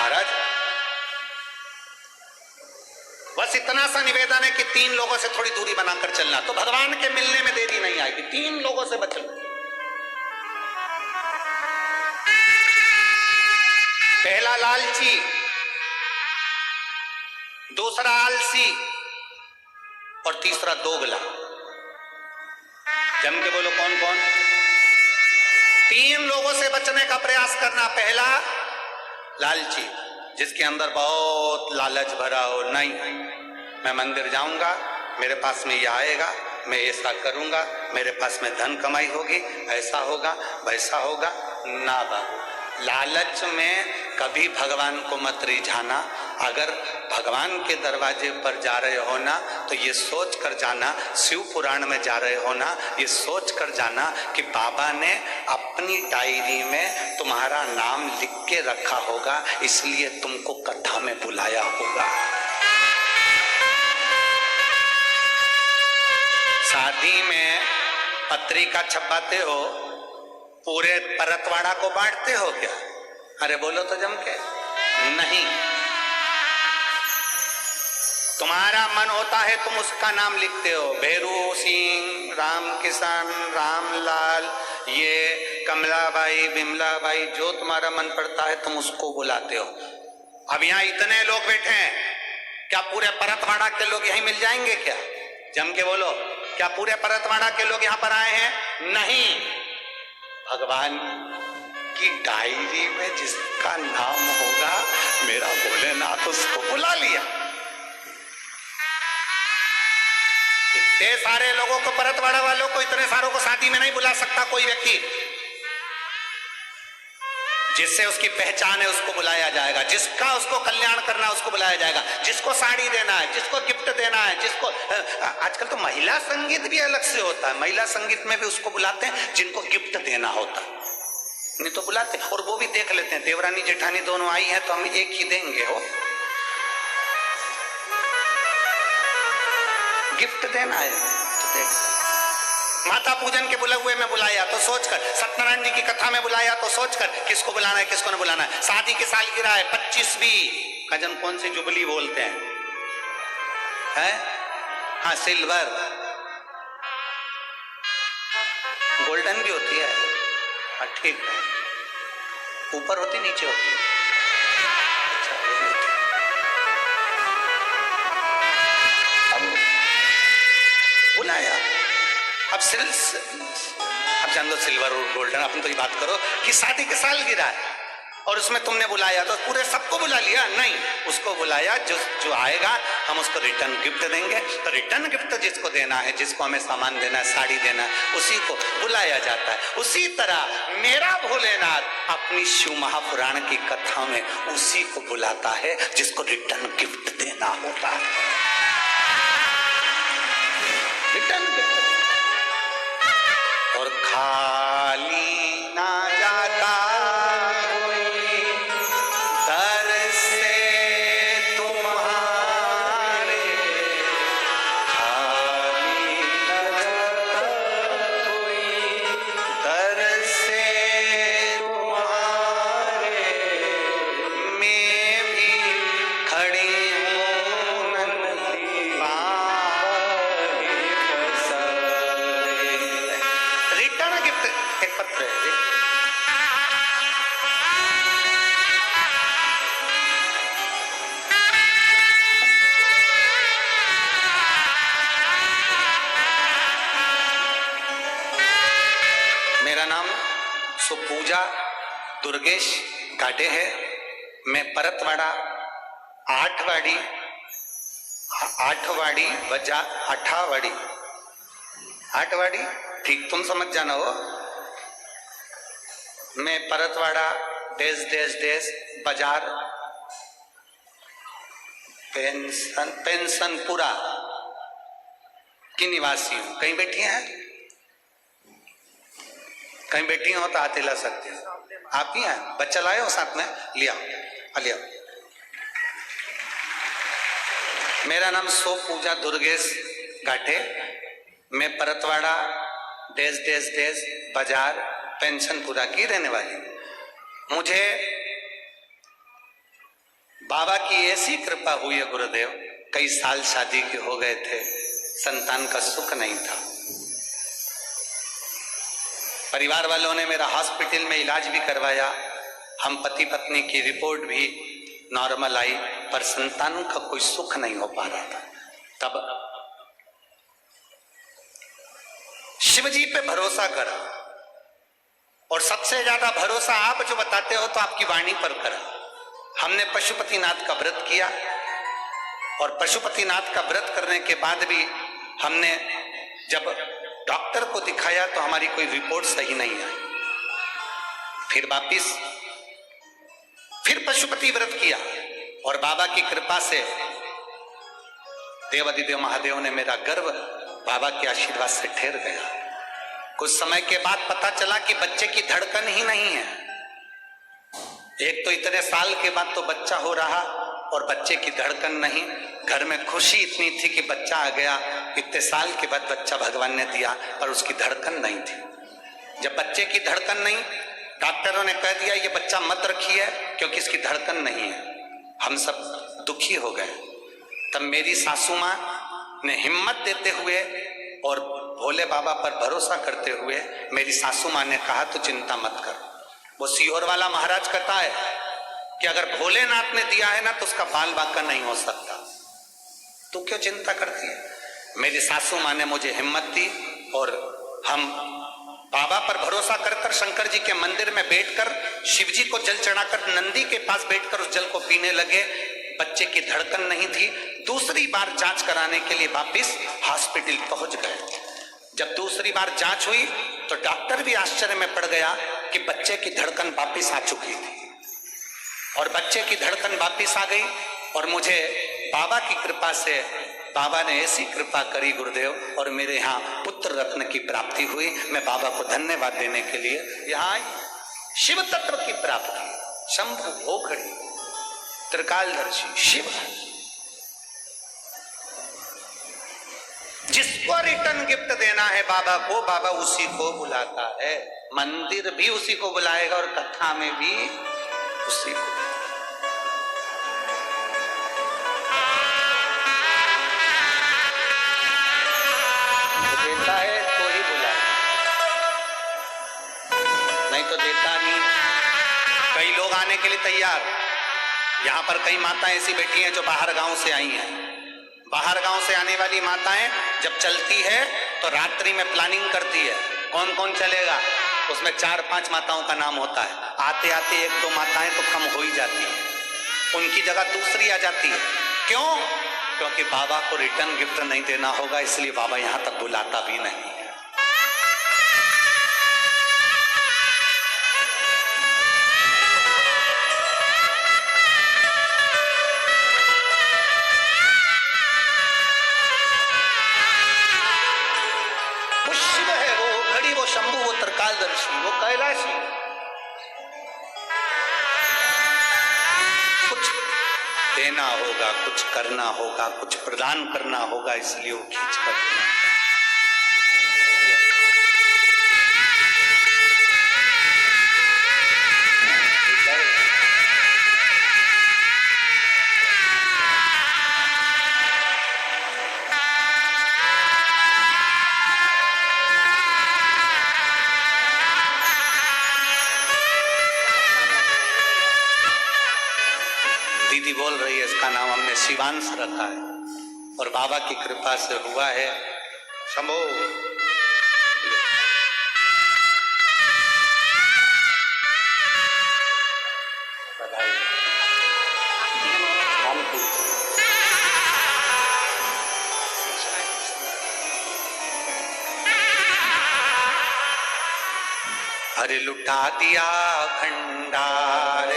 महाराज बस इतना सा निवेदन है कि 3 लोगों से थोड़ी दूरी बनाकर चलना, तो भगवान के मिलने में देरी नहीं आएगी। 3 लोगों से बचना। पहला लालची, दूसरा आलसी और तीसरा दोगला। जम के बोलो कौन कौन? 3 लोगों से बचने का प्रयास करना। पहला लालची, जिसके अंदर बहुत लालच भरा हो। नहीं, मैं मंदिर जाऊंगा, मेरे पास में ये आएगा, मैं ऐसा करूंगा, मेरे पास में धन कमाई होगी, ऐसा होगा वैसा होगा। ना बाबू, लालच में कभी भगवान को मत रिझाना। अगर भगवान के दरवाजे पर जा रहे हो ना, तो ये सोच कर जाना, शिव पुराण में जा रहे हो ना, ये सोच कर जाना कि बाबा ने अपनी डायरी में तुम्हारा नाम लिख के रखा होगा, इसलिए तुमको कथा में बुलाया होगा। शादी में पत्रिका छपाते हो, पूरे परतवाड़ा को बांटते हो क्या? अरे बोलो तो जम के। नहीं, तुम्हारा मन होता है तुम उसका नाम लिखते हो। भैरू सिंह, राम किसान, रामलाल, ये कमलाबाई, बिमलाबाई, जो तुम्हारा मन पड़ता है तुम उसको बुलाते हो। अब यहाँ इतने लोग बैठे हैं, क्या पूरे परतवाड़ा के लोग यहीं मिल जाएंगे क्या? जम के बोलो, क्या पूरे परतवाड़ा के लोग यहाँ पर आए हैं? नहीं, भगवान की डायरी में जिसका नाम होगा, मेरा भोलेनाथ उसको बुला लिया। इतने सारे लोगों को, परतवाड़ा वालों को, इतने सारों को शादी में नहीं बुला सकता कोई व्यक्ति। जिससे उसकी पहचान है उसको बुलाया जाएगा, जिसका उसको कल्याण करना उसको बुलाया जाएगा, जिसको साड़ी देना है, जिसको गिफ्ट देना है, जिसको आजकल तो महिला संगीत भी अलग से होता है। महिला संगीत में भी उसको बुलाते हैं जिनको गिफ्ट देना होता है। नहीं तो बुलाते, और वो भी देख लेते हैं, देवरानी जेठानी दोनों आई हैं तो हम एक ही देंगे। हो गिफ्ट देना है तो देख। माता पूजन के बुलावे में बुलाया तो सोचकर, सत्यनारायण जी की कथा में बुलाया तो सोचकर, किसको बुलाना है किसको नहीं बुलाना है। शादी की सालगिरह है, 25वीं कजन, कौन सी जुबली बोलते हैं? हाँ, सिल्वर, गोल्डन भी होती है। हाँ ठीक है, ऊपर होती नीचे होती है। अच्छा, अब बुलाया। अब जान लो सिल्वर और गोल्डन, अपन तो ये बात करो कि शादी के सालगिरह है और उसमें तुमने बुलाया तो पूरे सबको बुला लिया? नहीं, उसको बुलाया जो आएगा हम उसको रिटर्न गिफ्ट देंगे। तो रिटर्न गिफ्ट जिसको देना है, जिसको हमें सामान देना है, साड़ी देना है, उसी को बुलाया जाता है। उसी तरह मेरा भोलेनाथ अपनी शिव महापुराण की कथा में उसी को बुलाता है जिसको रिटर्न गिफ्ट देना होता है। Return gift. और खाली ना जाता कोई दर से तुम्हारे, खाली ना जाता कोई दर से तुम्हारे, मैं भी खड़ी हूँ नन्ही बाहें पसारे। रिटर्न गिफ्ट एक पत्र है। मेरा नाम सुपूजा दुर्गेश घाटे है। मैं परतवाड़ा आठवाड़ी ठीक तुम समझ जाना हो। मैं परतवाड़ा देश बाजार पेंशनपुरा की निवासी हूँ। कहीं बैठी हैं? कहीं बैठी हो तो आते ला सकते हो। आप ही हैं? बच्चा लाए हो साथ में? लिया लिया। मेरा नाम सुपूजा दुर्गेश घाटे। मैं परतवाड़ा देश बाजार पेंशनपुरा की रहने वाली हूँ। मुझे बाबा की ऐसी कृपा हुई है गुरुदेव, कई साल शादी के हो गए थे, संतान का सुख नहीं था। परिवार वालों ने मेरा हॉस्पिटल में इलाज भी करवाया, हम पति पत्नी की रिपोर्ट भी नॉर्मल आई, पर संतान का कोई सुख नहीं हो पा रहा था। तब शिव जी पे भरोसा करा, और सबसे ज्यादा भरोसा आप जो बताते हो तो आपकी वाणी पर करा। हमने पशुपतिनाथ का व्रत किया, और पशुपतिनाथ का व्रत करने के बाद भी हमने जब डॉक्टर को दिखाया तो हमारी कोई रिपोर्ट सही नहीं आई। फिर वापिस फिर पशुपति व्रत किया, और बाबा की कृपा से देवादिदेव महादेव ने मेरा गर्भ बाबा के आशीर्वाद से ठहर गया। कुछ समय के बाद पता चला कि बच्चे की धड़कन ही नहीं है। एक तो इतने साल के बाद तो बच्चा हो रहा और बच्चे की धड़कन नहीं। घर में खुशी इतनी थी कि बच्चा आ गया, इतने साल के बाद बच्चा भगवान ने दिया, पर उसकी धड़कन नहीं थी। जब बच्चे की धड़कन नहीं, डॉक्टरों ने कह दिया ये बच्चा मत रखिए क्योंकि इसकी धड़कन नहीं है। हम सब दुखी हो गए। तब मेरी सासू माँ ने हिम्मत देते हुए और भोले बाबा पर भरोसा करते हुए मेरी सासू माँ ने कहा तो चिंता मत कर। वो सीहोर वाला महाराज कहता है कि अगर भोलेनाथ ने दिया है ना तो उसका बाल बाका नहीं हो सकता, तू क्यों चिंता करती है। मेरी सासू माँ ने मुझे हिम्मत दी, और हम बाबा पर भरोसा कर कर शंकर जी के मंदिर में बैठकर शिव जी को जल चढ़ाकर नंदी के पास बैठकर उस जल को पीने लगे। बच्चे की धड़कन नहीं थी। दूसरी बार जांच कराने के लिए वापिस हॉस्पिटल पहुंच गए। जब दूसरी बार जांच हुई तो डॉक्टर भी आश्चर्य में पड़ गया कि बच्चे की धड़कन वापिस आ चुकी थी, और बच्चे की धड़कन वापिस आ गई। और मुझे बाबा की कृपा से, बाबा ने ऐसी कृपा करी गुरुदेव, और मेरे यहाँ पुत्र रत्न की प्राप्ति हुई। मैं बाबा को धन्यवाद देने के लिए यहाँ शिव तत्व की प्राप्ति, शंभु भोखड़ी त्रिकालदर्शी शिव, जिसको रिटर्न गिफ्ट देना है बाबा को, बाबा उसी को बुलाता है। मंदिर भी उसी को बुलाएगा और कथा में भी उसी को। देता है तो ही बुलाए, नहीं तो देता नहीं। कई लोग आने के लिए तैयार, यहाँ पर कई माताएं ऐसी बैठी हैं जो बाहर गांव से आई हैं। बाहर गांव से आने वाली माताएं जब चलती है तो रात्रि में प्लानिंग करती है कौन कौन चलेगा, उसमें 4-5 माताओं का नाम होता है। आते आते 1-2 माताएं तो कम हो ही जाती है, उनकी जगह दूसरी आ जाती है। क्यों? क्योंकि बाबा को रिटर्न गिफ्ट नहीं देना होगा, इसलिए बाबा यहां तक बुलाता भी नहीं। वो शिव है, वो घड़ी, वो शंभु, वो त्रिकालदर्शी, वो कैलाशी। कुछ देना होगा, कुछ करना होगा, कुछ प्रदान करना होगा, इसलिए वो खींच कर देना। दीदी बोल रही है इसका नाम हमने शिवांश रखा है, और बाबा की कृपा से हुआ है। शंभो बधाई। अरे लुटा दिया खंडार